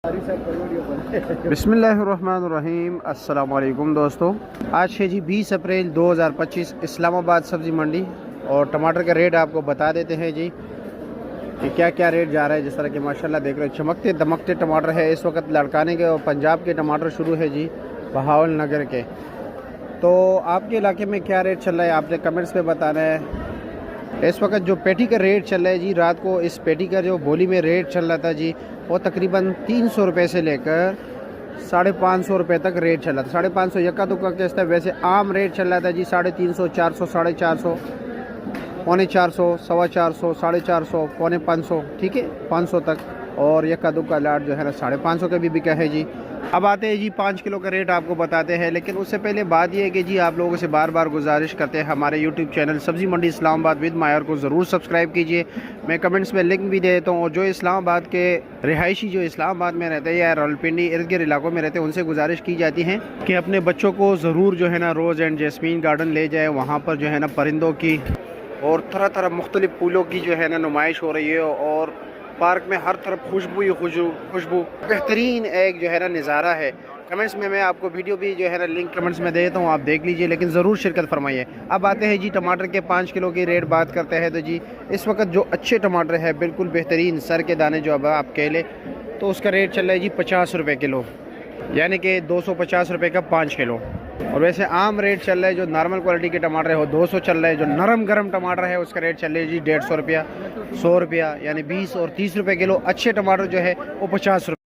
बिस्मिल्लाहिर्रहमानिर्रहीम। अस्सलाम वालेकुम दोस्तों, आज है जी 20 अप्रैल 2025 इस्लामाबाद सब्ज़ी मंडी। और टमाटर का रेट आपको बता देते हैं जी कि क्या क्या रेट जा रहा है। जिस तरह के माशाल्लाह देख रहे हो चमकते दमकते टमाटर है इस वक्त लड़काने के। और पंजाब के टमाटर शुरू है जी बहावल नगर के। तो आपके इलाके में क्या रेट चल रहा है आपने कमेंट्स में बताना है। इस वक्त जो पेटी का रेट चल रहा है जी, रात को इस पेटी का जो बोली में रेट चल रहा था जी वो तकरीबन 300 रुपये से लेकर 550 रुपये तक रेट चल रहा था। 550 यक्का दुक्का कैसा है, वैसे आम रेट चल रहा था जी 350, 400, 450, 450, 425, 450, 450, ठीक है 500 तक। और यक्का दुक्का लाट जो है ना 550 का भी बिका है जी। अब आते हैं जी 5 किलो का रेट आपको बताते हैं, लेकिन उससे पहले बात यह है कि जी आप लोगों से बार बार गुजारिश करते हैं हमारे यूट्यूब चैनल सब्ज़ी मंडी इस्लामाबाद विद मायर को ज़रूर सब्सक्राइब कीजिए। मैं कमेंट्स में लिंक भी दे देता हूँ। और जो इस्लामाबाद के रिहायशी जो इस्लामाबाद में रहते हैं या रावलपिंडी इर्द गिर्द इलाकों में रहते हैं उनसे गुजारिश की जाती है कि अपने बच्चों को ज़रूर जो है ना रोज़ एंड जैस्मीन गार्डन ले जाए। वहाँ पर जो है ना परिंदों की और तरह तरह मुख्तलिफ फूलों की जो है ना नुमाइश हो रही है। और पार्क में हर तरफ खुशबू ही खुशबू बेहतरीन एक जो है ना नज़ारा है। कमेंट्स में मैं आपको वीडियो भी जो है ना लिंक कमेंट्स में दे देता हूँ, आप देख लीजिए, लेकिन ज़रूर शिरकत फरमाइए। अब आते हैं जी टमाटर के 5 किलो की रेट बात करते हैं। तो जी इस वक्त जो अच्छे टमाटर है बिल्कुल बेहतरीन सर के दाने जो अब आप कह ले तो उसका रेट चल रहा है जी 50 रुपये किलो, यानी कि 250 रुपये का 5 किलो। और वैसे आम रेट चल रहा है जो नॉर्मल क्वालिटी के टमाटर है वो 200 चल रहा है। जो नरम गरम टमाटर है उसका रेट चल रहा है जी 150 रुपया, 100 रुपया, यानी 20 और 30 रुपये किलो। अच्छे टमाटर जो है वो 50 रुपये।